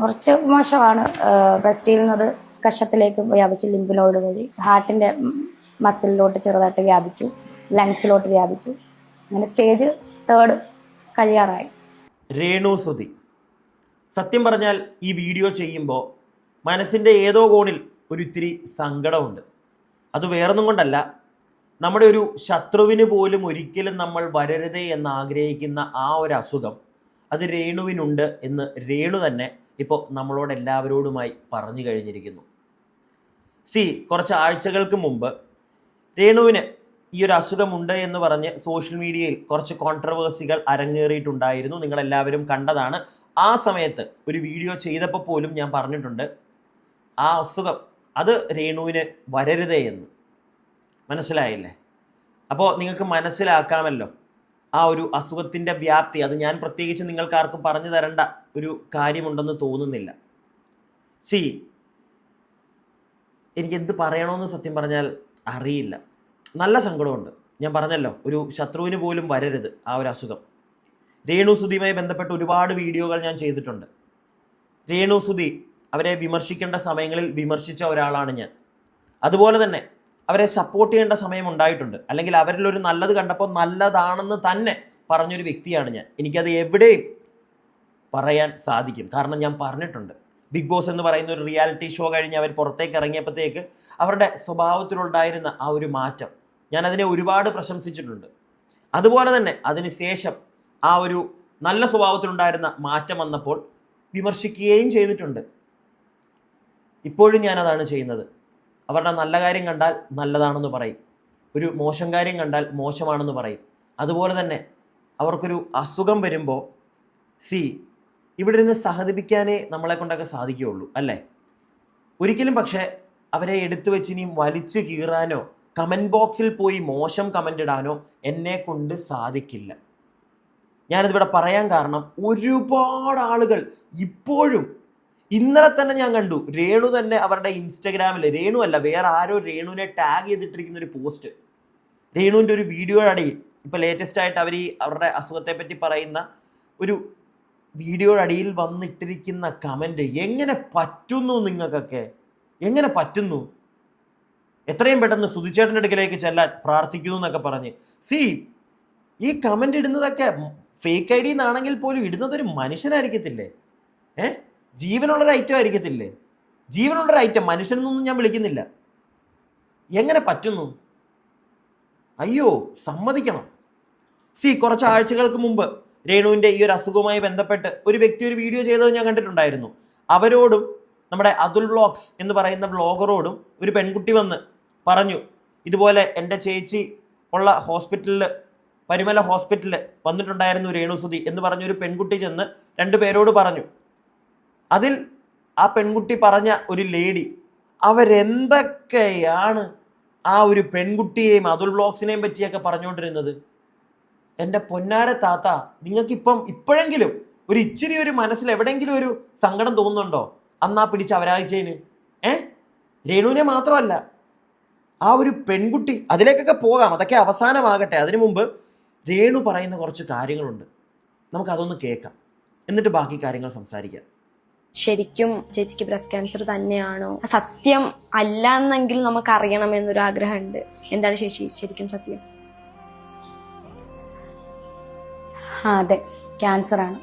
കുറച്ച് മോശമാണ്. ബ്രസ്റ്റിൽ നിന്നത് കഷത്തിലേക്ക് വ്യാപിച്ചു, ലിംഫ് നോഡ് വഴി ഹാർട്ടിൻ്റെ മസിലിലോട്ട് ചെറുതായിട്ട് വ്യാപിച്ചു, ലങ്സിലോട്ട് വ്യാപിച്ചു. അങ്ങനെ സ്റ്റേജ് 3 കഴിയാറായി. രേണു സുധി, സത്യം പറഞ്ഞാൽ ഈ വീഡിയോ ചെയ്യുമ്പോൾ മനസ്സിൻ്റെ ഏതോ കോണിൽ ഒരു ഇത്തിരി സങ്കടമുണ്ട്. അത് വേറൊന്നും കൊണ്ടല്ല, നമ്മുടെ ഒരു ശത്രുവിന് പോലും ഒരിക്കലും നമ്മൾ വരരുതേ എന്ന് ആഗ്രഹിക്കുന്ന ആ ഒരു അസുഖം അത് രേണുവിനുണ്ട് എന്ന് രേണു തന്നെ ഇപ്പോൾ നമ്മളോട് എല്ലാവരോടുമായി പറഞ്ഞു കഴിഞ്ഞിരിക്കുന്നു. കുറച്ച് ആഴ്ചകൾക്ക് മുമ്പ് രേണുവിന് ഈ ഒരു അസുഖമുണ്ട് എന്ന് പറഞ്ഞ് സോഷ്യൽ മീഡിയയിൽ കുറച്ച് കോൺട്രവേഴ്സികൾ അരങ്ങേറിയിട്ടുണ്ടായിരുന്നു. നിങ്ങളെല്ലാവരും കണ്ടതാണ്. ആ സമയത്ത് ഒരു വീഡിയോ ചെയ്തപ്പോൾ പോലും ഞാൻ പറഞ്ഞിട്ടുണ്ട്, ആ അസുഖം അത് രേണുവിന് വരരുതേ എന്ന്. മനസ്സിലായില്ലേ? അപ്പോൾ നിങ്ങൾക്ക് മനസ്സിലാക്കാമല്ലോ ആ ഒരു അസുഖത്തിൻ്റെ വ്യാപ്തി. അത് ഞാൻ പ്രത്യേകിച്ച് നിങ്ങൾക്കാർക്കും പറഞ്ഞു തരേണ്ട ഒരു കാര്യമുണ്ടെന്ന് തോന്നുന്നില്ല. എനിക്ക് എന്ത് പറയണമെന്ന് സത്യം പറഞ്ഞാൽ അറിയില്ല. നല്ല സങ്കടമുണ്ട്. ഞാൻ പറഞ്ഞല്ലോ, ഒരു ശത്രുവിന് പോലും വരരുത് ആ ഒരു അസുഖം. രേണു സുധിയുമായി ബന്ധപ്പെട്ട് ഒരുപാട് വീഡിയോകൾ ഞാൻ ചെയ്തിട്ടുണ്ട്. രേണു സുധി അവരെ വിമർശിക്കേണ്ട സമയങ്ങളിൽ വിമർശിച്ച ഒരാളാണ് ഞാൻ. അതുപോലെ തന്നെ അവരെ സപ്പോർട്ട് ചെയ്യേണ്ട സമയം ഉണ്ടായിട്ടുണ്ട്. അല്ലെങ്കിൽ അവരിലൊരു നല്ലത് കണ്ടപ്പോൾ നല്ലതാണെന്ന് തന്നെ പറഞ്ഞൊരു വ്യക്തിയാണ് ഞാൻ. എനിക്കത് എവിടെയും പറയാൻ സാധിക്കും. കാരണം ഞാൻ പറഞ്ഞിട്ടുണ്ട്, ബിഗ് ബോസ് എന്ന് പറയുന്ന ഒരു റിയാലിറ്റി ഷോ കഴിഞ്ഞ് അവർ പുറത്തേക്ക് ഇറങ്ങിയപ്പോഴത്തേക്ക് അവരുടെ സ്വഭാവത്തിലുണ്ടായിരുന്ന ആ ഒരു മാറ്റം ഞാൻ അതിനെ ഒരുപാട് പ്രശംസിച്ചിട്ടുണ്ട്. അതുപോലെ തന്നെ അതിനുശേഷം ആ ഒരു നല്ല സ്വഭാവത്തിലുണ്ടായിരുന്ന മാറ്റം വന്നപ്പോൾ വിമർശിക്കുകയും ചെയ്തിട്ടുണ്ട്. ഇപ്പോഴും ഞാനതാണ് ചെയ്യുന്നത്. അവരുടെ നല്ല കാര്യം കണ്ടാൽ നല്ലതാണെന്ന് പറയും, ഒരു മോശം കാര്യം കണ്ടാൽ മോശമാണെന്ന് പറയും. അതുപോലെ തന്നെ അവർക്കൊരു അസുഖം വരുമ്പോൾ ഇവിടെ നിന്ന് സഹതിപ്പിക്കാനേ നമ്മളെ കൊണ്ടൊക്കെ സാധിക്കുകയുള്ളൂ, അല്ലേ? ഒരിക്കലും പക്ഷേ അവരെ എടുത്തു വെച്ച് ഇനിയും വലിച്ചു കീറാനോ കമൻറ്റ് ബോക്സിൽ പോയി മോശം കമൻ്റ് ഇടാനോ എന്നെ കൊണ്ട് സാധിക്കില്ല. ഞാനിതിവിടെ പറയാൻ കാരണം, ഒരുപാട് ആളുകൾ ഇപ്പോഴും, ഇന്നലെ തന്നെ ഞാൻ കണ്ടു, രേണു തന്നെ അവരുടെ ഇൻസ്റ്റഗ്രാമിൽ, രേണു അല്ല വേറെ ആരോ രേണുവിനെ ടാഗ് ചെയ്തിട്ടിരിക്കുന്ന ഒരു പോസ്റ്റ്, രേണുവിൻ്റെ ഒരു വീഡിയോയുടെ അടിയിൽ ഇപ്പോൾ ലേറ്റസ്റ്റ് ആയിട്ട് അവർ അവരുടെ അസുഖത്തെ പറ്റി പറയുന്ന ഒരു വീഡിയോയുടെ അടിയിൽ വന്നിട്ടിരിക്കുന്ന കമൻറ്റ്, എങ്ങനെ പറ്റുന്നു നിങ്ങൾക്കൊക്കെ? എങ്ങനെ പറ്റുന്നു? എത്രയും പെട്ടെന്ന് സുധിച്ചേട്ടൻ്റെ അടുക്കലേക്ക് ചെല്ലാൻ പ്രാർത്ഥിക്കുന്നു എന്നൊക്കെ പറഞ്ഞ്. ഈ കമൻ്റ് ഇടുന്നതൊക്കെ ഫേക്ക് ഐ ഡി എന്നാണെങ്കിൽ പോലും ഇടുന്നതൊരു മനുഷ്യനായിരിക്കത്തില്ലേ? ജീവനുള്ളൊരു ഐറ്റം ആയിരിക്കത്തില്ലേ? ജീവനുള്ളൊരു ഐറ്റം, മനുഷ്യനൊന്നും ഞാൻ വിളിക്കുന്നില്ല. എങ്ങനെ പറ്റുന്നു? അയ്യോ, സമ്മതിക്കണം. കുറച്ച് ആഴ്ചകൾക്ക് മുമ്പ് രേണുവിൻ്റെ ഈ ഒരു അസുഖവുമായി ബന്ധപ്പെട്ട് ഒരു വ്യക്തി ഒരു വീഡിയോ ചെയ്തത് ഞാൻ കണ്ടിട്ടുണ്ടായിരുന്നു. അവരോടും നമ്മുടെ അതുൽ വ്ളോഗ്സ് എന്ന് പറയുന്ന വ്ളോഗറോടും ഒരു പെൺകുട്ടി വന്ന് പറഞ്ഞു, ഇതുപോലെ എൻ്റെ ചേച്ചി ഉള്ള ഹോസ്പിറ്റലിൽ, പരുമല ഹോസ്പിറ്റലിൽ വന്നിട്ടുണ്ടായിരുന്നു രേണു സുധി എന്ന് പറഞ്ഞൊരു പെൺകുട്ടി ചെന്ന് 2 പേരോട് പറഞ്ഞു. അതിൽ ആ പെൺകുട്ടി പറഞ്ഞ ഒരു ലേഡി അവരെന്തൊക്കെയാണ് ആ ഒരു പെൺകുട്ടിയെയും അതുൽ വ്ളോഗ്സിനെയും പറ്റിയൊക്കെ പറഞ്ഞുകൊണ്ടിരുന്നത്. എൻ്റെ പൊന്നാര താത്ത, നിങ്ങൾക്കിപ്പം ഇപ്പോഴെങ്കിലും ഒരു ഇച്ചിരി ഒരു മനസ്സിൽ എവിടെയെങ്കിലും ഒരു സങ്കടം തോന്നുന്നുണ്ടോ അന്നാ പിടിച്ച് അവരാഴ്ചയിന്? രേണുവിനെ മാത്രമല്ല, ആ ഒരു പെൺകുട്ടി, അതിലേക്കൊക്കെ പോകാം, അതൊക്കെ അവസാനമാകട്ടെ. അതിനു മുമ്പ് രേണു പറയുന്ന കുറച്ച് കാര്യങ്ങളുണ്ട്, നമുക്കതൊന്ന് കേൾക്കാം, എന്നിട്ട് ബാക്കി കാര്യങ്ങൾ സംസാരിക്കാം. ശരിക്കും ചേച്ചിക്ക് ബ്രസ്റ്റ് ക്യാൻസർ തന്നെയാണോ? സത്യം അല്ല എന്നെങ്കിലും നമുക്ക് അറിയണമെന്നൊരു ആഗ്രഹമുണ്ട്. എന്താണ് ചേച്ചി ശരിക്കും സത്യം? അതെ, ക്യാൻസറാണ്.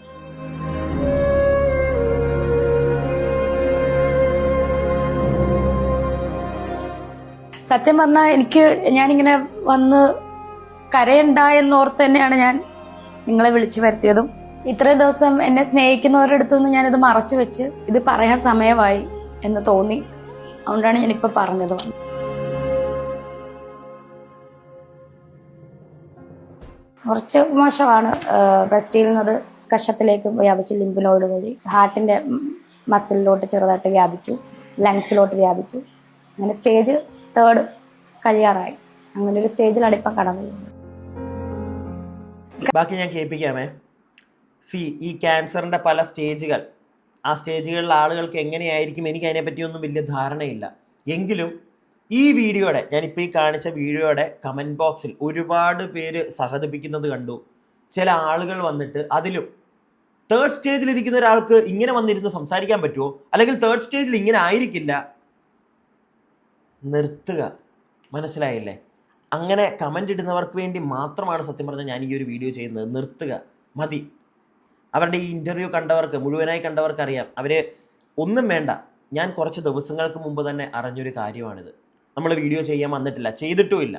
സത്യം പറഞ്ഞാൽ ഞാനിങ്ങനെ വന്ന് കരയണ്ട എന്നോർത്ത് തന്നെയാണ് ഞാൻ നിങ്ങളെ വിളിച്ചു വരുത്തിയതും. ഇത്രയും ദിവസം എന്നെ സ്നേഹിക്കുന്നവരുടെ അടുത്തുനിന്ന് ഞാനിത് മറച്ചു വെച്ച് ഇത് പറയാൻ സമയമായി എന്ന് തോന്നി. അതുകൊണ്ടാണ് ഞാനിപ്പോൾ പറഞ്ഞത്. കുറച്ച് മോശമാണ്. ബ്രസ്റ്റിൽ നിന്നത് കഷത്തിലേക്ക് വ്യാപിച്ചു, ലിംഫ് നോഡ് വഴി ഹാർട്ടിൻ്റെ മസിലിലോട്ട് ചെറുതായിട്ട് വ്യാപിച്ചു, ലങ്സിലോട്ട് വ്യാപിച്ചു. അങ്ങനെ സ്റ്റേജ് 3 കഴിയാറായി. അങ്ങനെ ഒരു സ്റ്റേജിലാണ് ഇപ്പം കടന്നത്. ബാക്കി ഞാൻ കേൾപ്പിക്കാമേ. ഈ ക്യാൻസറിൻ്റെ പല സ്റ്റേജുകൾ, ആ സ്റ്റേജുകളിൽ ആളുകൾക്ക് എങ്ങനെയായിരിക്കും എനിക്ക് അതിനെപ്പറ്റിയൊന്നും വലിയ ധാരണയില്ല. എങ്കിലും ഈ വീഡിയോയുടെ, ഞാനിപ്പോൾ ഈ കാണിച്ച വീഡിയോയുടെ കമൻറ്റ് ബോക്സിൽ ഒരുപാട് പേര് സഹതപിക്കുന്നത് കണ്ടു. ചില ആളുകൾ വന്നിട്ട് അതിലും തേർഡ് സ്റ്റേജിലിരിക്കുന്ന ഒരാൾക്ക് ഇങ്ങനെ വന്നിരുന്ന് സംസാരിക്കാൻ പറ്റുമോ? അല്ലെങ്കിൽ തേർഡ് സ്റ്റേജിൽ ഇങ്ങനെ ആയിരിക്കില്ല. നിർത്തുക. മനസ്സിലായില്ലേ? അങ്ങനെ കമൻ്റ് ഇടുന്നവർക്ക് വേണ്ടി മാത്രമാണ് സത്യം പറഞ്ഞാൽ ഞാൻ ഈ ഒരു വീഡിയോ ചെയ്യുന്നത്. നിർത്തുക, മതി. അവരുടെ ഈ ഇൻ്റർവ്യൂ കണ്ടവർക്ക്, മുഴുവനായി കണ്ടവർക്ക് അറിയാം. അവർ ഒന്നും വേണ്ട. ഞാൻ കുറച്ച് ദിവസങ്ങൾക്ക് മുമ്പ് തന്നെ അറിഞ്ഞൊരു കാര്യമാണിത്. നമ്മൾ വീഡിയോ ചെയ്യാൻ വന്നിട്ടില്ല, ചെയ്തിട്ടുമില്ല.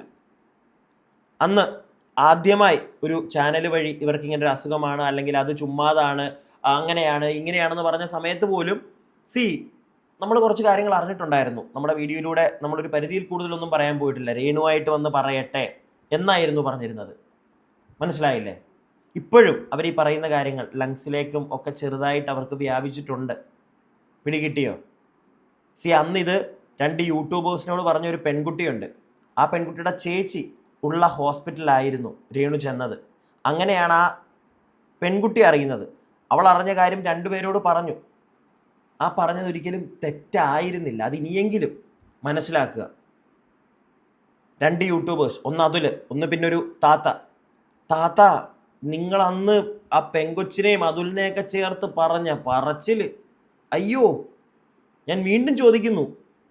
അന്ന് ആദ്യമായി ഒരു ചാനൽ വഴി ഇവർക്ക് ഇങ്ങനെ ഒരു അസുഖമാണ്, അല്ലെങ്കിൽ അത് ചുമ്മാതാണ്, അങ്ങനെയാണ് ഇങ്ങനെയാണെന്ന് പറഞ്ഞ സമയത്ത് പോലും നമ്മൾ കുറച്ച് കാര്യങ്ങൾ അറിഞ്ഞിട്ടുണ്ടായിരുന്നു. നമ്മുടെ വീഡിയോയിലൂടെ നമ്മളൊരു പരിധിയിൽ കൂടുതലൊന്നും പറയാൻ പോയിട്ടില്ല. രേണുവായിട്ട് വന്ന് പറയട്ടെ എന്നായിരുന്നു പറഞ്ഞിരുന്നത്. മനസ്സിലായില്ലേ? ഇപ്പോഴും അവർ ഈ പറയുന്ന കാര്യങ്ങൾ ലങ്സിലേക്കും ഒക്കെ ചെറുതായിട്ട് അവർക്ക് വ്യാപിച്ചിട്ടുണ്ട്. പിടികിട്ടിയോ? അന്ന് ഇത് 2 യൂട്യൂബേഴ്സിനോട് പറഞ്ഞൊരു പെൺകുട്ടിയുണ്ട്. ആ പെൺകുട്ടിയുടെ ചേച്ചി ഉള്ള ഹോസ്പിറ്റലായിരുന്നു രേണു ചെന്നത്. അങ്ങനെയാണ് ആ പെൺകുട്ടി അറിയുന്നത്. അവൾ അറിഞ്ഞ കാര്യം 2 പേരോട് പറഞ്ഞു. ആ പറഞ്ഞത് ഒരിക്കലും തെറ്റായിരുന്നില്ല. അത് ഇനിയെങ്കിലും മനസ്സിലാക്കുക. 2 യൂട്യൂബേഴ്സ്, ഒന്ന് അതുൽ, ഒന്ന് പിന്നൊരു താത്ത നിങ്ങൾ അന്ന് ആ പെങ്കൊച്ചിനെയും അതുലിനെയൊക്കെ ചേർത്ത് പറഞ്ഞ പറച്ചിൽ, അയ്യോ! ഞാൻ വീണ്ടും ചോദിക്കുന്നു,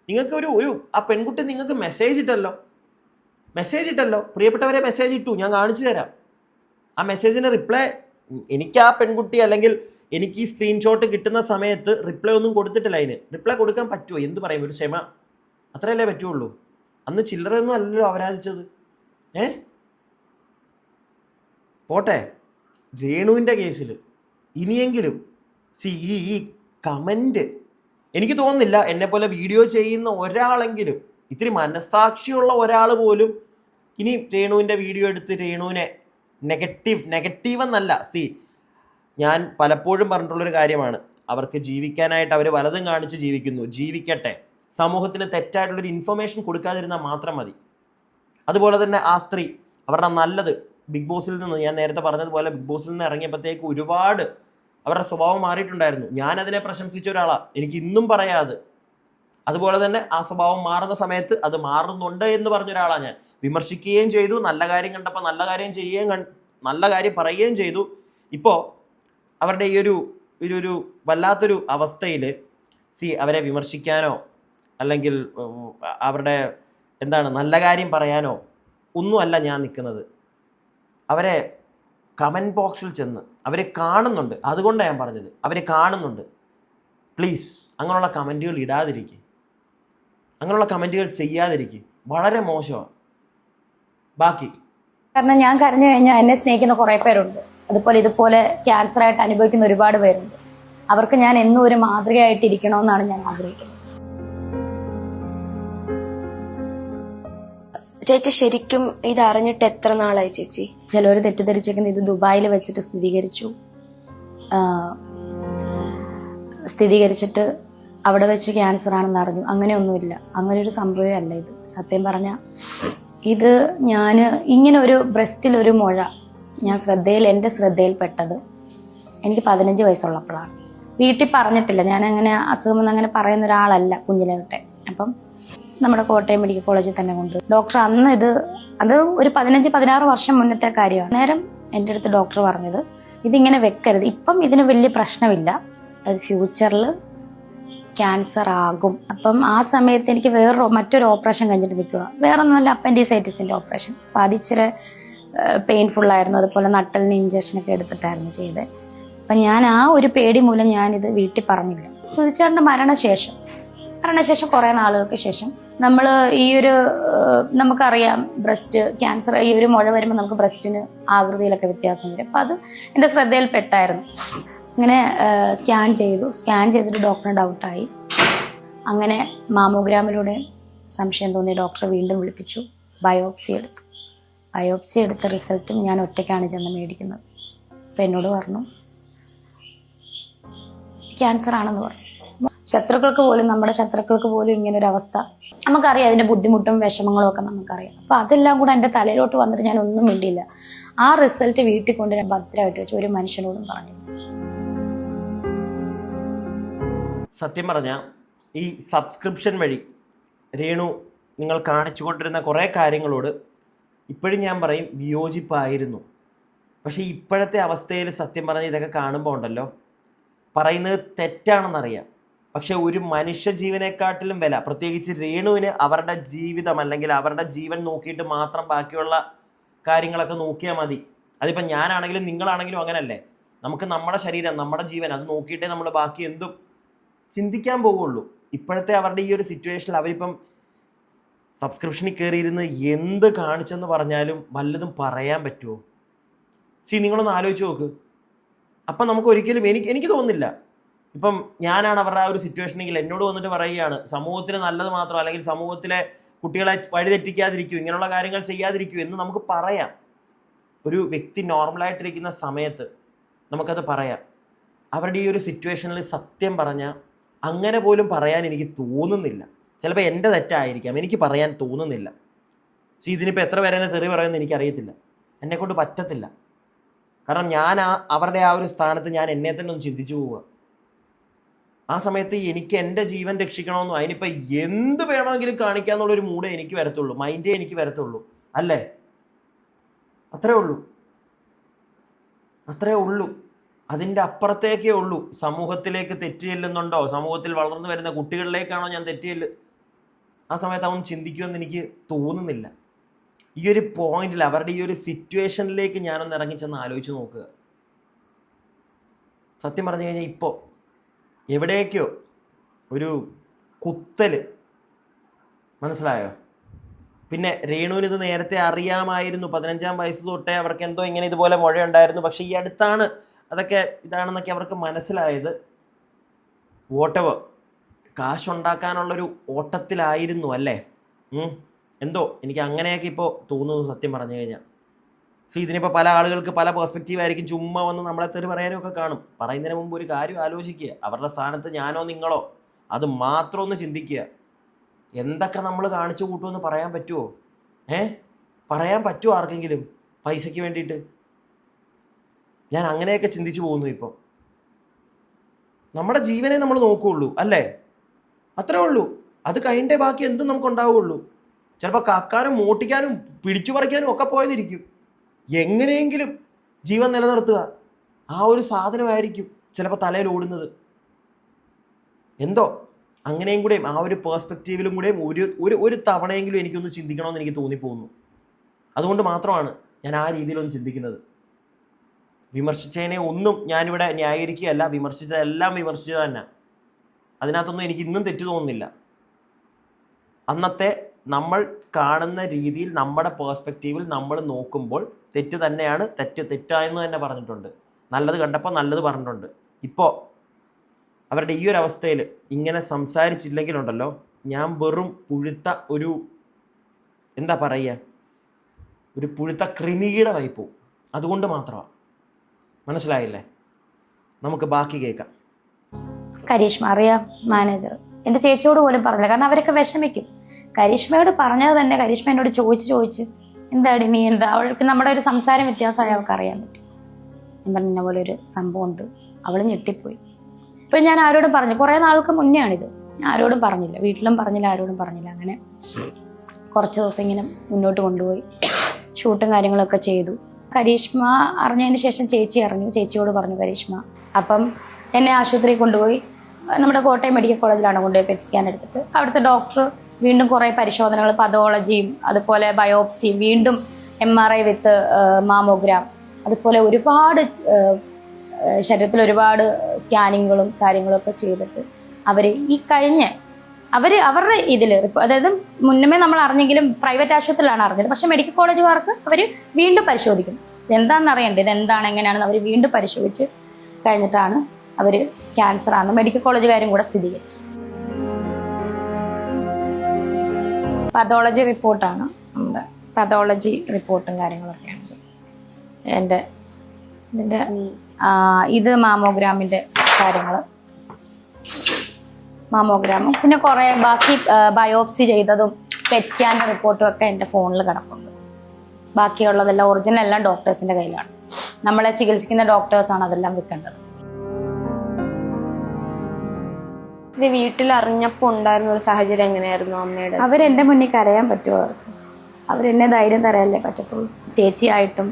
നിങ്ങൾക്ക് ഒരു ആ പെൺകുട്ടി നിങ്ങൾക്ക് മെസ്സേജ് ഇട്ടല്ലോ, പ്രിയപ്പെട്ടവരെ മെസ്സേജ് ഇട്ടു, ഞാൻ കാണിച്ചു തരാം. ആ മെസ്സേജിന് റിപ്ലൈ എനിക്ക് ആ പെൺകുട്ടി, അല്ലെങ്കിൽ എനിക്ക് ഈ സ്ക്രീൻഷോട്ട് കിട്ടുന്ന സമയത്ത് റിപ്ലൈ ഒന്നും കൊടുത്തിട്ടില്ല. അതിന് റിപ്ലൈ കൊടുക്കാൻ പറ്റുമോ? എന്ത് പറയും? ഒരു ക്ഷമ അത്രയല്ലേ പറ്റുള്ളൂ. അന്ന് ചില്ലറയൊന്നും അല്ലല്ലോ അപരാധിച്ചത്. പോട്ടെ, രേണുവിൻ്റെ കേസിൽ ഇനിയെങ്കിലും ഈ കമൻറ്റ്, എനിക്ക് തോന്നുന്നില്ല എന്നെപ്പോലെ വീഡിയോ ചെയ്യുന്ന ഒരാളെങ്കിലും, ഇത്തിരി മനസ്സാക്ഷിയുള്ള ഒരാൾ പോലും ഇനി രേണുവിൻ്റെ വീഡിയോ എടുത്ത് രേണുവിനെ നെഗറ്റീവ് എന്നല്ല. ഞാൻ പലപ്പോഴും പറഞ്ഞിട്ടുള്ളൊരു കാര്യമാണ്, അവർക്ക് ജീവിക്കാനായിട്ട് അവർ വലതും കാണിച്ച് ജീവിക്കുന്നു, ജീവിക്കട്ടെ. സമൂഹത്തിന് തെറ്റായിട്ടുള്ളൊരു ഇൻഫർമേഷൻ കൊടുക്കാതിരുന്നാൽ മാത്രം മതി. അതുപോലെ തന്നെ ആ സ്ത്രീ അവരുടെ നല്ലത് ബിഗ് ബോസിൽ നിന്ന്, ഞാൻ നേരത്തെ പറഞ്ഞതുപോലെ ബിഗ് ബോസിൽ നിന്ന് ഇറങ്ങിയപ്പോഴത്തേക്ക് ഒരുപാട് അവരുടെ സ്വഭാവം മാറിയിട്ടുണ്ടായിരുന്നു. ഞാനതിനെ പ്രശംസിച്ച ഒരാളാണ്, എനിക്ക് ഇന്നും പറയാതെ. അതുപോലെ തന്നെ ആ സ്വഭാവം മാറുന്ന സമയത്ത് അത് മാറുന്നുണ്ട് എന്ന് പറഞ്ഞൊരാളാണ് ഞാൻ. വിമർശിക്കുകയും ചെയ്തു, നല്ല കാര്യം കണ്ടപ്പോൾ നല്ല കാര്യം പറയുകയും ചെയ്തു. ഇപ്പോൾ അവരുടെ ഈ ഒരു വല്ലാത്തൊരു അവസ്ഥയിൽ അവരെ വിമർശിക്കാനോ അല്ലെങ്കിൽ അവരുടെ നല്ല കാര്യം പറയാനോ ഒന്നുമല്ല ഞാൻ നിൽക്കുന്നത്. അവരെ കമൻറ്റ് ബോക്സിൽ ചെന്ന് അവരെ കാണുന്നുണ്ട്, അതുകൊണ്ടാണ് ഞാൻ പറഞ്ഞത്. അവരെ കാണുന്നുണ്ട്. പ്ലീസ് അങ്ങനെയുള്ള കമൻറ്റുകൾ ഇടാതിരിക്കുക, അങ്ങനെയുള്ള കമൻറ്റുകൾ ചെയ്യാതിരിക്കുക. വളരെ മോശമാണ്. ബാക്കി കാരണം ഞാൻ കരഞ്ഞു കഴിഞ്ഞാൽ എന്നെ സ്നേഹിക്കുന്ന കുറേ പേരുണ്ട്. അതുപോലെ ഇതുപോലെ ക്യാൻസറായിട്ട് അനുഭവിക്കുന്ന ഒരുപാട് പേരുണ്ട്. അവർക്ക് ഞാൻ എന്നും ഒരു മാതൃകയായിട്ടിരിക്കണമെന്നാണ് ഞാൻ ആഗ്രഹിക്കുന്നത്. ചേച്ചി ശരിക്കും ഇത് അറിഞ്ഞിട്ട് എത്ര നാളായി ചേച്ചി? ചിലവർ തെറ്റിദ്ധരിച്ചേക്കുന്നത് ഇത് ദുബായിൽ വെച്ചിട്ട് സ്ഥിരീകരിച്ചിട്ട് അവിടെ വെച്ച് ക്യാൻസർ ആണെന്ന് അറിഞ്ഞു. അങ്ങനെയൊന്നുമില്ല, അങ്ങനെ ഒരു സംഭവമേ അല്ല ഇത്. സത്യം പറഞ്ഞാൽ ഇത് ഞാൻ ഇങ്ങനെ ഒരു ബ്രസ്റ്റിലൊരു മുഴ എൻ്റെ ശ്രദ്ധയിൽപ്പെട്ടത് എനിക്ക് 15 വയസ്സുള്ളപ്പോഴാണ്. വീട്ടിൽ പറഞ്ഞിട്ടില്ല. ഞാൻ അങ്ങനെ അസുഖമെന്ന് അങ്ങനെ പറയുന്ന ഒരാളല്ല കുഞ്ഞിലെ തൊട്ടേ. അപ്പം നമ്മുടെ കോട്ടയം മെഡിക്കൽ കോളേജിൽ തന്നെ കൊണ്ടുപോയി. ഡോക്ടർ അന്ന് അത് ഒരു 15-16 വർഷം മുന്നത്തെ കാര്യമാണ്. നേരം എൻ്റെ അടുത്ത് ഡോക്ടർ പറഞ്ഞത് ഇതിങ്ങനെ വെക്കരുത്, ഇപ്പം ഇതിന് വലിയ പ്രശ്നമില്ല, അത് ഫ്യൂച്ചറിൽ ക്യാൻസർ ആകും. അപ്പം ആ സമയത്ത് എനിക്ക് മറ്റൊരു ഓപ്പറേഷൻ കഴിഞ്ഞിട്ട് നിൽക്കുക. വേറൊന്നുമല്ല, അപ്പൻഡിസൈറ്റിസിൻ്റെ ഓപ്പറേഷൻ. അപ്പം അതിച്ചിരി പെയിൻഫുള്ളായിരുന്നു. അതുപോലെ നട്ടലിന് ഇഞ്ചക്ഷനൊക്കെ എടുത്തിട്ടായിരുന്നു ചെയ്തത്. അപ്പം ഞാൻ ആ ഒരു പേടി മൂലം ഞാനിത് വീട്ടിൽ പറഞ്ഞില്ല. സുധിച്ചേട്ടൻ്റെ മരണശേഷം കുറേ നാളുകൾക്ക് ശേഷം നമ്മൾ നമുക്കറിയാം ബ്രസ്റ്റ് ക്യാൻസർ, ഈ ഒരു മുഴ വരുമ്പോൾ നമുക്ക് ബ്രസ്റ്റിന് ആകൃതിയിലൊക്കെ വ്യത്യാസം വരും. അപ്പം അത് എൻ്റെ ശ്രദ്ധയിൽപ്പെട്ടായിരുന്നു. അങ്ങനെ സ്കാൻ ചെയ്തിട്ട് ഡോക്ടറിന് ഡൗട്ടായി. അങ്ങനെ മാമോഗ്രാമിലൂടെ സംശയം തോന്നി ഡോക്ടറെ വീണ്ടും വിളിപ്പിച്ചു. ബയോപ്സി എടുത്ത റിസൾട്ടും ഞാൻ ഒറ്റയ്ക്കാണ് ചെന്ന് മേടിക്കുന്നത്. അപ്പം എന്നോട് പറഞ്ഞു ക്യാൻസർ ആണെന്ന് പറഞ്ഞു. നമ്മുടെ ശത്രുക്കൾക്ക് പോലും ഇങ്ങനൊരു അവസ്ഥ നമുക്കറിയാം. അതിൻ്റെ ബുദ്ധിമുട്ടും വിഷമങ്ങളും ഒക്കെ നമുക്കറിയാം. അപ്പം അതെല്ലാം കൂടെ എൻ്റെ തലയിലോട്ട് വന്നിട്ട് ഞാൻ ഒന്നും മിണ്ടിയില്ല. ആ റിസൾട്ട് വീട്ടിൽ കൊണ്ട് ഞാൻ ഭദ്രമായിട്ട് വെച്ച് ഒരു മനുഷ്യനോടും പറഞ്ഞു. സത്യം പറഞ്ഞാൽ ഈ സബ്സ്ക്രിപ്ഷൻ വഴി രേണു നിങ്ങൾ കാണിച്ചു കൊണ്ടിരുന്ന കുറേ കാര്യങ്ങളോട് ഇപ്പോഴും ഞാൻ പറയും വിയോജിപ്പായിരുന്നു. പക്ഷേ ഇപ്പോഴത്തെ അവസ്ഥയിൽ സത്യം പറഞ്ഞാൽ ഇതൊക്കെ കാണുമ്പോൾ ഉണ്ടല്ലോ, പറയുന്നത് തെറ്റാണെന്നറിയാം, പക്ഷെ ഒരു മനുഷ്യ ജീവനെക്കാട്ടിലും വില, പ്രത്യേകിച്ച് രേണുവിന് അവരുടെ ജീവിതം അല്ലെങ്കിൽ അവരുടെ ജീവൻ നോക്കിയിട്ട് മാത്രം ബാക്കിയുള്ള കാര്യങ്ങളൊക്കെ നോക്കിയാൽ മതി. അതിപ്പോൾ ഞാനാണെങ്കിലും നിങ്ങളാണെങ്കിലും അങ്ങനല്ലേ, നമുക്ക് നമ്മുടെ ശരീരം, നമ്മുടെ ജീവൻ അത് നോക്കിയിട്ടേ നമ്മൾ ബാക്കി എന്തും ചിന്തിക്കാൻ പോവുള്ളൂ. ഇപ്പോഴത്തെ അവരുടെ ഈ ഒരു സിറ്റുവേഷനിൽ അവരിപ്പം സബ്സ്ക്രിപ്ഷനിൽ കയറിയിരുന്ന് എന്ത് കാണിച്ചെന്ന് പറഞ്ഞാലും വല്ലതും പറയാൻ പറ്റുമോ? നിങ്ങളൊന്ന് ആലോചിച്ച് നോക്ക്. അപ്പം നമുക്ക് ഒരിക്കലും എനിക്ക് തോന്നുന്നില്ല, ഇപ്പം ഞാനാണ് അവരുടെ ആ ഒരു സിറ്റുവേഷനെങ്കിൽ എന്നോട് വന്നിട്ട് പറയുകയാണ് സമൂഹത്തിന് നല്ലത് മാത്രം, അല്ലെങ്കിൽ സമൂഹത്തിലെ കുട്ടികളെ വഴിതെറ്റിക്കാതിരിക്കൂ, ഇങ്ങനെയുള്ള കാര്യങ്ങൾ ചെയ്യാതിരിക്കൂ എന്ന് നമുക്ക് പറയാം. ഒരു വ്യക്തി നോർമലായിട്ടിരിക്കുന്ന സമയത്ത് നമുക്കത് പറയാം. അവരുടെ ഈ ഒരു സിറ്റുവേഷനിൽ സത്യം പറഞ്ഞാൽ അങ്ങനെ പോലും പറയാൻ എനിക്ക് തോന്നുന്നില്ല. ചിലപ്പോൾ എൻ്റെ തെറ്റായിരിക്കാം, എനിക്ക് പറയാൻ തോന്നുന്നില്ല. ഇതിനിപ്പോൾ എത്ര പേരെ എന്നെ തെറി പറയുമെന്ന് എനിക്കറിയത്തില്ല, എന്നെക്കൊണ്ട് പറ്റത്തില്ല. കാരണം ഞാൻ അവരുടെ ആ ഒരു സ്ഥാനത്ത് ഞാൻ എന്നെ തന്നെ ഒന്ന് ചിന്തിച്ചു പോവുക. ആ സമയത്ത് എനിക്ക് എൻ്റെ ജീവൻ രക്ഷിക്കണമെന്നോ അതിനിപ്പോൾ എന്ത് വേണമെങ്കിലും കാണിക്കാന്നുള്ളൊരു മൂഡേ എനിക്ക് വരത്തുള്ളൂ, മൈൻഡേ എനിക്ക് വരത്തുള്ളൂ, അല്ലേ? അത്രേ ഉള്ളൂ. അതിൻ്റെ അപ്പുറത്തേക്കേ ഉള്ളൂ. സമൂഹത്തിലേക്ക് തെറ്റ് ചെല്ലുന്നുണ്ടോ, സമൂഹത്തിൽ വളർന്നു വരുന്ന കുട്ടികളിലേക്കാണോ ഞാൻ തെറ്റ് ആ സമയത്ത് അവൻ ചിന്തിക്കുമെന്ന് എനിക്ക് തോന്നുന്നില്ല. ഈ ഒരു പോയിന്റിൽ അവരുടെ ഈ ഒരു സിറ്റുവേഷനിലേക്ക് ഞാനൊന്ന് ഇറങ്ങിച്ചെന്ന് ആലോചിച്ച് നോക്കുക. സത്യം പറഞ്ഞു കഴിഞ്ഞാൽ ഇപ്പോൾ എവിടേക്കോ ഒരു കുത്തല്, മനസ്സിലായോ? പിന്നെ രേണുവിന് ഇത് നേരത്തെ അറിയാമായിരുന്നു, 15-ാം വയസ്സ് തൊട്ടേ അവർക്ക് എന്തോ ഇങ്ങനെ ഇതുപോലെ മുഴയുണ്ടായിരുന്നു. പക്ഷെ ഈ അടുത്താണ് അതൊക്കെ ഇതാണെന്നൊക്കെ അവർക്ക് മനസ്സിലായത്. വോട്ടവർ കാശുണ്ടാക്കാനുള്ളൊരു ഓട്ടത്തിലായിരുന്നു, അല്ലേ? എന്തോ എനിക്ക് അങ്ങനെയൊക്കെ ഇപ്പോൾ തോന്നുന്നു സത്യം പറഞ്ഞു കഴിഞ്ഞാൽ. ഇതിനിപ്പോൾ പല ആളുകൾക്ക് പല പെർസ്പെക്റ്റീവ് ആയിരിക്കും, ചുമ്മാ വന്ന് നമ്മളെ തെറി പറയാനും ഒക്കെ കാണും. പറയുന്നതിന് മുമ്പ് ഒരു കാര്യം ആലോചിക്കുക, അവരുടെ സ്ഥാനത്ത് ഞാനോ നിങ്ങളോ, അത് മാത്രം ഒന്ന് ചിന്തിക്കുക. എന്തൊക്കെ നമ്മൾ കാണിച്ചു കൂട്ടുമെന്ന് പറയാൻ പറ്റുമോ? പറയാൻ പറ്റുമോ ആർക്കെങ്കിലും പൈസയ്ക്ക് വേണ്ടിയിട്ട്? ഞാൻ അങ്ങനെയൊക്കെ ചിന്തിച്ചു പോകുന്നു. ഇപ്പോൾ നമ്മുടെ ജീവനെ നമ്മൾ നോക്കുകയുള്ളൂ, അല്ലേ? അത്രേ ഉള്ളൂ. അത് കഴിഞ്ഞേ ബാക്കി എന്തും നമുക്കുണ്ടാവുകയുള്ളൂ. ചിലപ്പോൾ കാക്കാനും മോട്ടിക്കാനും പിടിച്ചു പറിക്കാനും ഒക്കെ പോയതിരിക്കും. എങ്ങനെയെങ്കിലും ജീവൻ നിലനിർത്തുക, ആ ഒരു സാധനമായിരിക്കും ചിലപ്പോൾ തലയിൽ ഓടുന്നത്. എന്തോ അങ്ങനെയും കൂടെയും ആ ഒരു പേഴ്സ്പെക്റ്റീവിലും കൂടെയും ഒരു തവണയെങ്കിലും എനിക്കൊന്ന് ചിന്തിക്കണമെന്ന് എനിക്ക് തോന്നിപ്പോകുന്നു. അതുകൊണ്ട് മാത്രമാണ് ഞാൻ ആ രീതിയിലൊന്നും ചിന്തിക്കുന്നത്. വിമർശിച്ചതിനെ ഒന്നും ഞാനിവിടെ ന്യായീകരിക്കുകയല്ല, വിമർശിച്ചതെല്ലാം വിമർശിച്ചത് തന്നെ. അതിനകത്തൊന്നും എനിക്ക് ഇന്നും തെറ്റ് തോന്നുന്നില്ല. അന്നത്തെ നമ്മൾ കാണുന്ന രീതിയിൽ നമ്മുടെ പേഴ്സ്പെക്റ്റീവിൽ നമ്മൾ നോക്കുമ്പോൾ തെറ്റ് തന്നെയാണ്, തെറ്റായെന്ന് തന്നെ പറഞ്ഞിട്ടുണ്ട്. നല്ലത് കണ്ടപ്പോൾ നല്ലത് പറഞ്ഞിട്ടുണ്ട്. ഇപ്പോൾ അവരുടെ ഈ ഒരു അവസ്ഥയിൽ ഇങ്ങനെ സംസാരിച്ചില്ലെങ്കിലുണ്ടല്ലോ, ഞാൻ വെറും പുഴുത്ത ഒരു എന്താ പറയുക, ഒരു പുഴുത്ത ക്രിമിയുടെ വൈപ്പും. അതുകൊണ്ട് മാത്രമാണ്. മനസ്സിലായില്ലേ? നമുക്ക് ബാക്കി കേൾക്കാം. കരീഷ്മ അറിയാം, മാനേജർ എൻ്റെ ചേച്ചിയോട് പോലും പറഞ്ഞില്ല, കാരണം അവരൊക്കെ വിഷമിക്കും. കരീഷ്മയോട് പറഞ്ഞത് തന്നെ കരീഷ്മ എന്നോട് ചോദിച്ച് എന്താണ് നീ എന്താ, അവൾക്ക് നമ്മുടെ ഒരു സംസാരം വ്യത്യാസമായി അവൾക്ക് അറിയാൻ പറ്റും. ഞാൻ പറഞ്ഞ പോലെ ഒരു സംഭവം ഉണ്ട്, അവൾ ഞെട്ടിപ്പോയി. ഇപ്പം ഞാൻ ആരോടും പറഞ്ഞു, കുറേ നാൾക്ക് മുന്നേ ആണിത്, ഞാൻ ആരോടും പറഞ്ഞില്ല, വീട്ടിലും പറഞ്ഞില്ല, ആരോടും പറഞ്ഞില്ല. അങ്ങനെ കുറച്ച് ദിവസം ഇങ്ങനെ മുന്നോട്ട് കൊണ്ടുപോയി, ഷൂട്ടും കാര്യങ്ങളൊക്കെ ചെയ്തു. കരീഷ്മ അറിഞ്ഞതിന് ശേഷം ചേച്ചി അറിഞ്ഞു, ചേച്ചിയോട് പറഞ്ഞു കരീഷ്മ. അപ്പം എന്നെ ആശുപത്രിയിൽ കൊണ്ടുപോയി, നമ്മുടെ കോട്ടയം മെഡിക്കൽ കോളേജിലാണ് കൊണ്ടുപോയി പെറ്റ് സ്കാൻ എടുത്തിട്ട്. അവിടുത്തെ ഡോക്ടർ വീണ്ടും കുറേ പരിശോധനകൾ, പതോളജിയും അതുപോലെ ബയോപ്സിയും, വീണ്ടും MRI വിത്ത് മാമോഗ്രാം, അതുപോലെ ഒരുപാട് ശരീരത്തിൽ ഒരുപാട് സ്കാനിങ്ങുകളും കാര്യങ്ങളൊക്കെ ചെയ്തിട്ട് അവർ ഈ അവരുടെ ഇതിൽ, അതായത് മുന്നമേ നമ്മൾ അറിഞ്ഞെങ്കിലും പ്രൈവറ്റ് ആശുപത്രിയിലാണ് അറിഞ്ഞത്, പക്ഷെ മെഡിക്കൽ കോളേജുകാർക്ക് അവർ വീണ്ടും പരിശോധിക്കും. ഇതെന്താണെന്ന് അറിയണ്ടേ, ഇതെന്താണ് എങ്ങനെയാണെന്ന് അവർ വീണ്ടും പരിശോധിച്ച് കഴിഞ്ഞിട്ടാണ് അവർ ക്യാൻസർ ആണ് മെഡിക്കൽ കോളേജുകാരും കൂടെ സ്ഥിരീകരിച്ചത്. പതോളജി റിപ്പോർട്ടാണ്, നമ്മുടെ പതോളജി റിപ്പോർട്ടും കാര്യങ്ങളൊക്കെയാണ് ഇതിൻ്റെ ഇത് മാമോഗ്രാമിൻ്റെ കാര്യങ്ങൾ, മാമോഗ്രാമും പിന്നെ കുറേ ബാക്കി ബയോപ്സി ചെയ്തതും പെറ്റ് സ്കാൻ്റെ റിപ്പോർട്ടും ഒക്കെ എൻ്റെ ഫോണിൽ കിടപ്പുണ്ട്. ബാക്കിയുള്ളതെല്ലാം ഒറിജിനൽ എല്ലാം ഡോക്ടേഴ്സിൻ്റെ കയ്യിലാണ്. നമ്മളെ ചികിത്സിക്കുന്ന ഡോക്ടേഴ്സാണ് അതെല്ലാം വെക്കേണ്ടത്. ഇത് വീട്ടിൽ അറിഞ്ഞപ്പോൾ ഉണ്ടായിരുന്ന ഒരു സാഹചര്യം എങ്ങനെയായിരുന്നു അമ്മയുടെ? അവരെൻ്റെ മുന്നിൽ കരയാൻ പറ്റുമോ? അവരെന്നെ ധൈര്യം തരാനല്ലേ പറ്റത്തുള്ളൂ. ചേച്ചിയായിട്ടും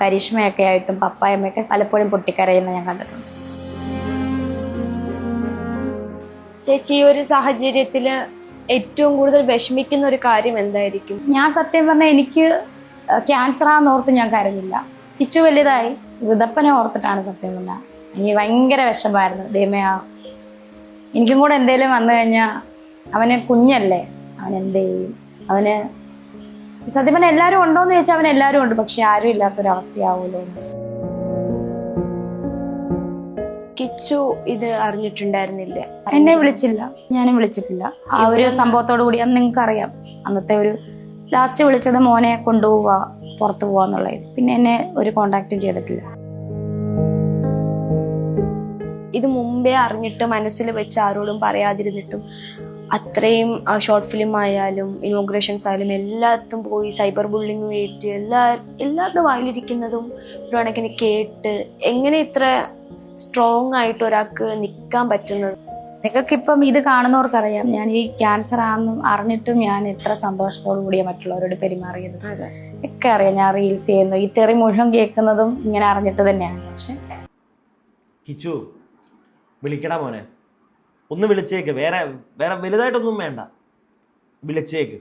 കരിഷ്മയൊക്കെ ആയിട്ടും പപ്പായമ്മയൊക്കെ പലപ്പോഴും പൊട്ടിക്കരയുന്ന ഞാൻ കണ്ടിട്ടുണ്ട്. ചേച്ചി ഈ ഒരു സാഹചര്യത്തില് ഏറ്റവും കൂടുതൽ വിഷമിക്കുന്ന ഒരു കാര്യം എന്തായിരിക്കും? ഞാൻ സത്യം പറഞ്ഞാൽ എനിക്ക് ക്യാൻസറാന്ന് ഓർത്ത് ഞാൻ കരഞ്ഞില്ല. കിച്ചു വലുതായി വൃതപ്പനെ ഓർത്തിട്ടാണ് സത്യം പറഞ്ഞാൽ എനിക്ക് ഭയങ്കര വിഷമായിരുന്നു. ദൈവമേ, എനിക്കും കൂടെ എന്തേലും വന്നു കഴിഞ്ഞാൽ അവന് കുഞ്ഞല്ലേ, അവൻ എന്ത് ചെയ്യും? അവന് സത്യം പറഞ്ഞാൽ എല്ലാവരും ഉണ്ടോയെന്ന് ചോദിച്ചാൽ അവൻ എല്ലാവരും ഉണ്ട്, പക്ഷെ ആരും ഇല്ലാത്തൊരവസ്ഥയാവുമല്ലോ. കിച്ചു ഇത് അറിഞ്ഞിട്ടുണ്ടായിരുന്നില്ലേ? എന്നെ വിളിച്ചില്ല, ഞാനും വിളിച്ചിട്ടില്ല. ആ ഒരു സംഭവത്തോടു കൂടി അന്ന് നിങ്ങൾക്ക് അറിയാം, അന്നത്തെ ഒരു ലാസ്റ്റ് വിളിച്ചത് മോനെ കൊണ്ടുപോവുക, പുറത്തു പോവാന്നുള്ളത്. പിന്നെ എന്നെ ഒരു കോണ്ടാക്റ്റും ചെയ്തിട്ടില്ല. ഇത് മുമ്പേ അറിഞ്ഞിട്ട് മനസ്സിൽ വെച്ച് ആരോടും പറയാതിരുന്നിട്ടും അത്രയും ഷോർട്ട് ഫിലിം ആയാലും ഇനോഗ്രേഷൻസ് ആയാലും എല്ലാത്തും പോയി സൈബർ ബുള്ളിങ് ഏറ്റ് എല്ലാവരുടെ വായിലിരിക്കുന്നതും ഒരു കണക്കിന് കേട്ട് എങ്ങനെ ഇത്ര സ്ട്രോങ് ആയിട്ട് ഒരാൾക്ക് നിൽക്കാൻ പറ്റുന്നത്? നിങ്ങൾക്കിപ്പം ഇത് കാണുന്നവർക്കറിയാം ഞാൻ ഈ ക്യാൻസർ ആണെന്നും അറിഞ്ഞിട്ടും ഞാൻ എത്ര സന്തോഷത്തോടു കൂടിയ മറ്റുള്ളവരോട് പെരുമാറിയത് ഒക്കെ അറിയാം. ഞാൻ റീൽസ് ചെയ്യുന്നു, ഈ തെറി മുഴുവൻ കേൾക്കുന്നതും ഇങ്ങനെ അറിഞ്ഞിട്ട് തന്നെയാണ്. പക്ഷെ കിച്ചു വിളിക്കടാ മോനെ, ഒന്ന് വിളിച്ചേക്ക്. വേറെ വലുതായിട്ടൊന്നും വേണ്ട, വിളിച്ചേക്ക്.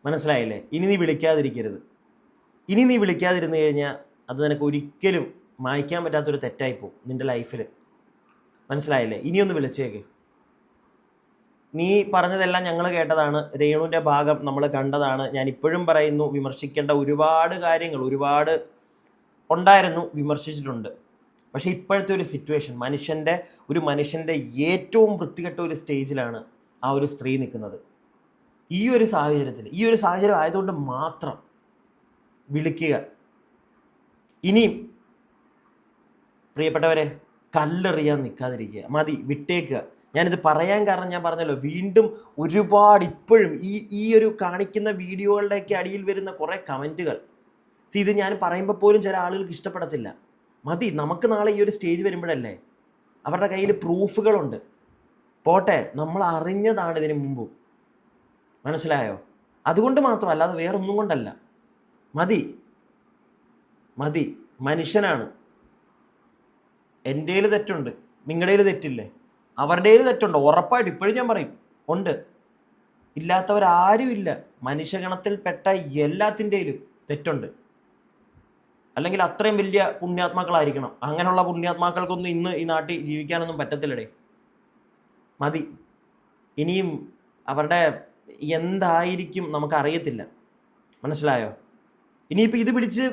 മനസ്സിലായില്ലേ? ഇനി നീ വിളിക്കാതിരിക്കരുത്. ഇനി നീ വിളിക്കാതിരുന്നു കഴിഞ്ഞാൽ അത് നിനക്ക് ഒരിക്കലും മായ്ക്കാൻ പറ്റാത്തൊരു തെറ്റായിപ്പോവും നിൻ്റെ ലൈഫിൽ. മനസ്സിലായില്ലേ? ഇനിയൊന്ന് വിളിച്ചേക്ക്. നീ പറഞ്ഞതെല്ലാം ഞങ്ങൾ കേട്ടതാണ്, രേണുവിൻ്റെ ഭാഗം നമ്മൾ കണ്ടതാണ്. ഞാൻ ഇപ്പോഴും പറയുന്നു, വിമർശിക്കേണ്ട ഒരുപാട് കാര്യങ്ങൾ ഒരുപാട് ഉണ്ടായിരുന്നു, വിമർശിച്ചിട്ടുണ്ട്. പക്ഷേ ഇപ്പോഴത്തെ ഒരു സിറ്റുവേഷൻ, മനുഷ്യൻ്റെ ഏറ്റവും വൃത്തികെട്ട ഒരു സ്റ്റേജിലാണ് ആ ഒരു സ്ത്രീ നിൽക്കുന്നത്. ഈ ഒരു സാഹചര്യം ആയതുകൊണ്ട് മാത്രം വിളിക്കുക. ഇനിയും പ്രിയപ്പെട്ടവരെ, കല്ലെറിയാൻ നിൽക്കാതിരിക്കുക, മതി, വിട്ടേക്കുക. ഞാനിത് പറയാൻ കാരണം ഞാൻ പറഞ്ഞല്ലോ, വീണ്ടും ഒരുപാട് ഇപ്പോഴും ഈ ഒരു കാണിക്കുന്ന വീഡിയോകളുടെയൊക്കെ അടിയിൽ വരുന്ന കുറേ കമൻറ്റുകൾ, ഇത് ഞാൻ പറയുമ്പോൾ പോലും ചില ആളുകൾക്ക് ഇഷ്ടപ്പെടത്തില്ല. മതി, നമുക്ക് നാളെ ഈ ഒരു സ്റ്റേജ് വരുമ്പോഴല്ലേ അവരുടെ കയ്യിൽ പ്രൂഫുകളുണ്ട്. പോട്ടെ, നമ്മൾ അറിഞ്ഞതാണ് ഇതിന് മുമ്പും. മനസ്സിലായോ? അതുകൊണ്ട് മാത്രം, അല്ലാതെ വേറൊന്നും കൊണ്ടല്ല. മതി, മനുഷ്യനാണ്. എൻ്റെ തെറ്റുണ്ട്, നിങ്ങളുടെ തെറ്റില്ലേ? അവരുടെ തെറ്റുണ്ട്, ഉറപ്പായിട്ട് ഇപ്പോഴും ഞാൻ പറയും, ഉണ്ട്. ഇല്ലാത്തവരാരും ഇല്ല. മനുഷ്യഗണത്തിൽപ്പെട്ട എല്ലാത്തിൻ്റെയിലും തെറ്റുണ്ട്. അല്ലെങ്കിൽ അത്രയും വലിയ പുണ്യാത്മാക്കളായിരിക്കണം. അങ്ങനെയുള്ള പുണ്യാത്മാക്കൾക്കൊന്നും ഇന്ന് ഈ നാട്ടിൽ ജീവിക്കാനൊന്നും പറ്റത്തില്ലടേ. മതി. ഇനിയും അവരുടെ എന്തായിരിക്കും നമുക്കറിയത്തില്ല. മനസ്സിലായോ? ഇനിയിപ്പോൾ ഇത് പിടിച്ച്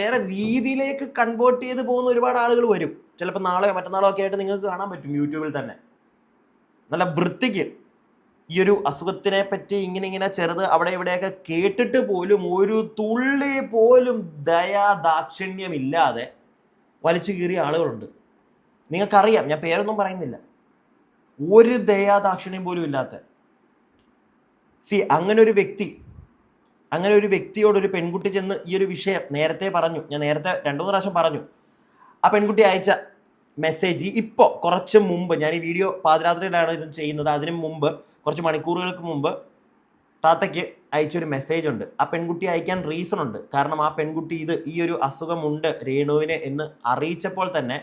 വേറെ രീതിയിലേക്ക് കൺവേർട്ട് ചെയ്ത് പോകുന്ന ഒരുപാട് ആളുകൾ വരും. ചിലപ്പോൾ നാളെയോ മറ്റന്നാളോ ഒക്കെ ആയിട്ട് നിങ്ങൾക്ക് കാണാൻ പറ്റും യൂട്യൂബിൽ തന്നെ. നല്ല വൃത്തിക്ക് ഈ ഒരു അസുഖത്തിനെ പറ്റി ഇങ്ങനെ ചെറുത് അവിടെ ഇവിടെയൊക്കെ കേട്ടിട്ട് പോലും ഒരു തുള്ളി പോലും ദയാദാക്ഷിണ്യമില്ലാതെ വലിച്ചു കീറിയ ആളുകളുണ്ട്. നിങ്ങൾക്കറിയാം, ഞാൻ പേരൊന്നും പറയുന്നില്ല. ഒരു ദയാദാക്ഷിണ്യം പോലും ഇല്ലാത്ത അങ്ങനെ ഒരു വ്യക്തിയോടൊരു പെൺകുട്ടി ചെന്ന് ഈ ഒരു വിഷയം നേരത്തെ പറഞ്ഞു. ഞാൻ നേരത്തെ 2-3 പ്രാവശ്യം പറഞ്ഞു. ആ പെൺകുട്ടി അയച്ച മെസ്സേജ് ഇപ്പോൾ കുറച്ച് മുമ്പ്, ഞാൻ ഈ വീഡിയോ പാതിരാത്രിയിലാണ് ഇത് ചെയ്യുന്നത്, അതിന് മുമ്പ് കുറച്ച് മണിക്കൂറുകൾക്ക് മുമ്പ് താത്തയ്ക്ക് അയച്ചൊരു മെസ്സേജ് ഉണ്ട്. ആ പെൺകുട്ടി അയക്കാൻ റീസൺ ഉണ്ട്. കാരണം ആ പെൺകുട്ടി ഈ ഒരു അസുഖമുണ്ട് രേണുവിന് എന്ന് അറിയിച്ചപ്പോൾ തന്നെ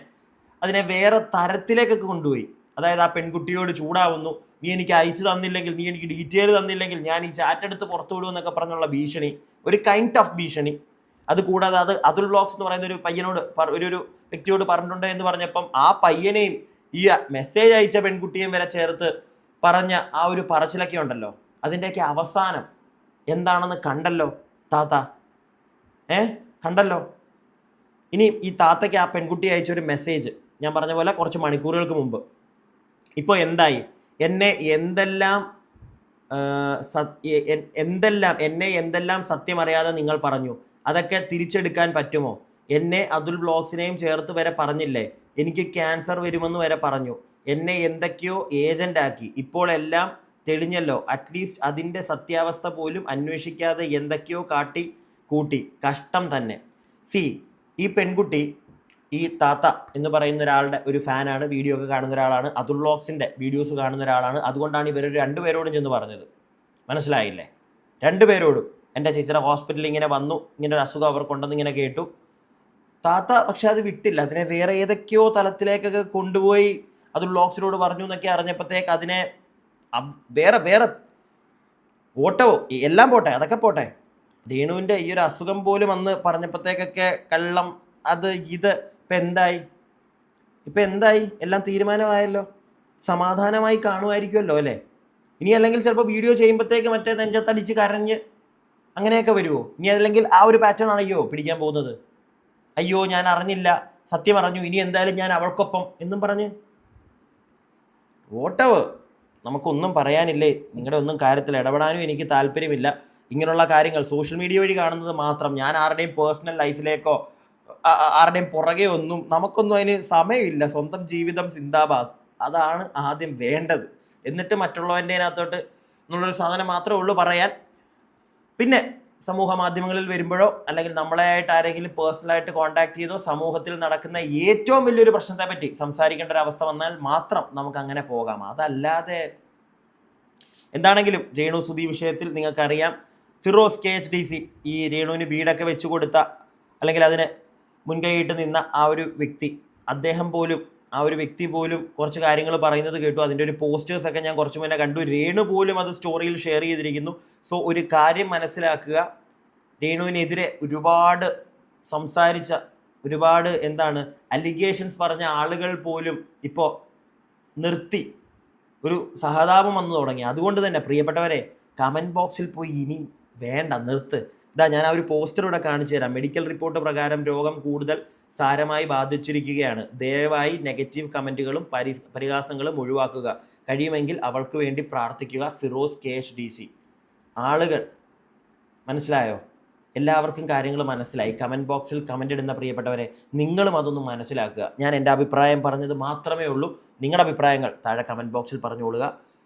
അതിനെ വേറെ തരത്തിലേക്കൊക്കെ കൊണ്ടുപോയി. അതായത് ആ പെൺകുട്ടിയോട് ചൂടാവുന്നു, നീ എനിക്ക് അയച്ചു തന്നില്ലെങ്കിൽ, നീ എനിക്ക് ഡീറ്റെയിൽ തന്നില്ലെങ്കിൽ ഞാൻ ഈ ചാറ്റ് എടുത്ത് പുറത്തു വിടുമെന്നൊക്കെ പറഞ്ഞുള്ള ഭീഷണി, ഒരു കൈൻഡ് ഓഫ് ഭീഷണി. അതുകൂടാതെ അതുൽ വ്ളോഗ്സ് എന്ന് പറയുന്ന ഒരു പയ്യനോട് ഒരു വ്യക്തിയോട് പറഞ്ഞിട്ടുണ്ട് എന്ന് പറഞ്ഞപ്പം ആ പയ്യനെയും ഈ മെസ്സേജ് അയച്ച പെൺകുട്ടിയെയും വരെ ചേർത്ത് പറഞ്ഞ ആ ഒരു പറച്ചിലൊക്കെ ഉണ്ടല്ലോ, അതിൻ്റെയൊക്കെ അവസാനം എന്താണെന്ന് കണ്ടല്ലോ താത്ത. കണ്ടല്ലോ. ഇനി ഈ താത്തയ്ക്ക് ആ പെൺകുട്ടി അയച്ചൊരു മെസ്സേജ് ഞാൻ പറഞ്ഞ പോലെ കുറച്ച് മണിക്കൂറുകൾക്ക് മുമ്പ്. ഇപ്പോൾ എന്തായി? എന്നെ എന്തെല്ലാം സത്യം അറിയാതെ നിങ്ങൾ പറഞ്ഞു, അതൊക്കെ തിരിച്ചെടുക്കാൻ പറ്റുമോ? എന്നെ അതുൽ വ്ളോഗ്സിനെയും ചേർത്ത് വരെ പറഞ്ഞില്ലേ, എനിക്ക് ക്യാൻസർ വരുമെന്ന് വരെ പറഞ്ഞു. എന്നെ എന്തൊക്കെയോ ഏജന്റ് ആക്കി. ഇപ്പോൾ എല്ലാം തെളിഞ്ഞല്ലോ. അറ്റ്ലീസ്റ്റ് അതിൻ്റെ സത്യാവസ്ഥ പോലും അന്വേഷിക്കാതെ എന്തൊക്കെയോ കൂട്ടി. കഷ്ടം തന്നെ. ഈ പെൺകുട്ടി, ഈ താത്ത എന്ന് പറയുന്ന ഒരാളുടെ ഒരു ഫാനാണ്, വീഡിയോ ഒക്കെ കാണുന്ന ഒരാളാണ്, അതുൽ വ്ളോഗ്സിൻ്റെ വീഡിയോസ് കാണുന്ന ഒരാളാണ്. അതുകൊണ്ടാണ് ഇവർ 2 പേരോടും ചെന്ന് പറഞ്ഞത്. മനസ്സിലായില്ലേ? 2 പേരോടും. എൻ്റെ ചേച്ചിയുടെ ഹോസ്പിറ്റലിൽ ഇങ്ങനെ വന്നു, ഇങ്ങനെ ഒരു അസുഖം അവർക്കുണ്ടെന്ന് ഇങ്ങനെ കേട്ടു, താത്ത പക്ഷെ അത് വിട്ടില്ല. അതിനെ വേറെ ഏതൊക്കെയോ തലത്തിലേക്കൊക്കെ കൊണ്ടുപോയി അത് വ്ളോഗ്സിനോട് പറഞ്ഞു എന്നൊക്കെ അറിഞ്ഞപ്പോഴത്തേക്ക് അതിനെ വേറെ വേറെ ഓട്ടവോ എല്ലാം പോട്ടെ, അതൊക്കെ പോട്ടെ. രേണുവിൻ്റെ ഈ ഒരു അസുഖം പോലും അന്ന് പറഞ്ഞപ്പോഴത്തേക്കൊക്കെ കള്ളം അത് ഇത് ഇപ്പം എന്തായി? എല്ലാം തീരുമാനമായല്ലോ, സമാധാനമായി കാണുമായിരിക്കുമല്ലോ അല്ലേ? ഇനി അല്ലെങ്കിൽ ചിലപ്പോൾ വീഡിയോ ചെയ്യുമ്പോഴത്തേക്ക് മറ്റേ നെഞ്ചത്തടിച്ച് കരഞ്ഞ് അങ്ങനെയൊക്കെ വരുമോ? ഇനി അല്ലെങ്കിൽ ആ ഒരു പാറ്റേൺ ആണയ്യോ പിടിക്കാൻ പോകുന്നത്? അയ്യോ ഞാൻ അറിഞ്ഞില്ല, സത്യം അറിഞ്ഞു, ഇനി എന്തായാലും ഞാൻ അവൾക്കൊപ്പം എന്നും പറഞ്ഞ് വോട്ടവ്. നമുക്കൊന്നും പറയാനില്ലേ, നിങ്ങളുടെ ഒന്നും കാര്യത്തിൽ ഇടപെടാനും എനിക്ക് താല്പര്യമില്ല. ഇങ്ങനെയുള്ള കാര്യങ്ങൾ സോഷ്യൽ മീഡിയ വഴി കാണുന്നത് മാത്രം. ഞാൻ ആരുടെയും പേഴ്സണൽ ലൈഫിലേക്കോ ആരുടെയും പുറകെ ഒന്നും നമുക്കൊന്നും അതിന് സമയമില്ല. സ്വന്തം ജീവിതം സിന്ദാബാദ്, അതാണ് ആദ്യം വേണ്ടത്. എന്നിട്ട് മറ്റുള്ളവൻ്റെ അതിനകത്തോട്ട് എന്നുള്ളൊരു സാധനം മാത്രമേ ഉള്ളൂ പറയാൻ. പിന്നെ സമൂഹ മാധ്യമങ്ങളിൽ വരുമ്പോഴോ അല്ലെങ്കിൽ നമ്മളായിട്ട് ആരെങ്കിലും പേഴ്സണലായിട്ട് കോൺടാക്ട് ചെയ്തോ സമൂഹത്തിൽ നടക്കുന്ന ഏറ്റവും വലിയൊരു പ്രശ്നത്തെ പറ്റി സംസാരിക്കേണ്ട ഒരു അവസ്ഥ വന്നാൽ മാത്രം നമുക്ക് അങ്ങനെ പോകാം. അതല്ലാതെ എന്താണെങ്കിലും രേണു സുധി വിഷയത്തിൽ നിങ്ങൾക്കറിയാം, ഫിറോസ് KHDC ഈ രേണുവിന് വീടൊക്കെ വെച്ചു കൊടുത്ത അല്ലെങ്കിൽ അതിന് മുൻകൈയിട്ട് നിന്ന ആ ഒരു വ്യക്തി, ആ ഒരു വ്യക്തി പോലും കുറച്ച് കാര്യങ്ങൾ പറയുന്നത് കേട്ടു. അതിൻ്റെ ഒരു പോസ്റ്റേഴ്സൊക്കെ ഞാൻ കുറച്ച് മുന്നേ കണ്ടു. രേണു പോലും അത് സ്റ്റോറിയിൽ ഷെയർ ചെയ്തിരിക്കുന്നു. സോ ഒരു കാര്യം മനസ്സിലാക്കുക, രേണുവിനെതിരെ ഒരുപാട് സംസാരിച്ച, ഒരുപാട് അലിഗേഷൻസ് പറഞ്ഞ ആളുകൾ പോലും ഇപ്പോൾ നിർത്തി, ഒരു സഹതാപം വന്നു തുടങ്ങി. അതുകൊണ്ട് തന്നെ പ്രിയപ്പെട്ടവരെ, കമൻറ്റ് ബോക്സിൽ പോയി ഇനി വേണ്ട, നിർത്ത്. ഞാൻ ആ ഒരു പോസ്റ്ററിലൂടെ കാണിച്ചു തരാം. മെഡിക്കൽ റിപ്പോർട്ട് പ്രകാരം രോഗം കൂടുതൽ സാരമായി ബാധിച്ചിരിക്കുകയാണ്. ദയവായി നെഗറ്റീവ് കമൻറ്റുകളും പരിഹാസങ്ങളും ഒഴിവാക്കുക. കഴിയുമെങ്കിൽ അവൾക്ക് വേണ്ടി പ്രാർത്ഥിക്കുക. ഫിറോസ് KHDC. ആളുകൾ മനസ്സിലായോ? എല്ലാവർക്കും കാര്യങ്ങൾ മനസ്സിലായി. കമൻറ്റ് ബോക്സിൽ കമൻ്റ് ഇടുന്ന പ്രിയപ്പെട്ടവരെ, നിങ്ങളും അതൊന്ന് മനസ്സിലാക്കുക. ഞാൻ എൻ്റെ അഭിപ്രായം പറഞ്ഞത് മാത്രമേ ഉള്ളൂ. നിങ്ങളുടെ അഭിപ്രായങ്ങൾ താഴെ കമൻറ്റ് ബോക്സിൽ പറഞ്ഞുകൊള്ളുക.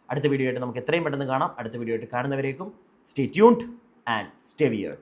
അടുത്ത വീഡിയോ ആയിട്ട് നമുക്ക് എത്രയും പെട്ടെന്ന് കാണാം. അടുത്ത വീഡിയോ ആയിട്ട് കാണുന്നവരേക്കും stay tuned and stay weird.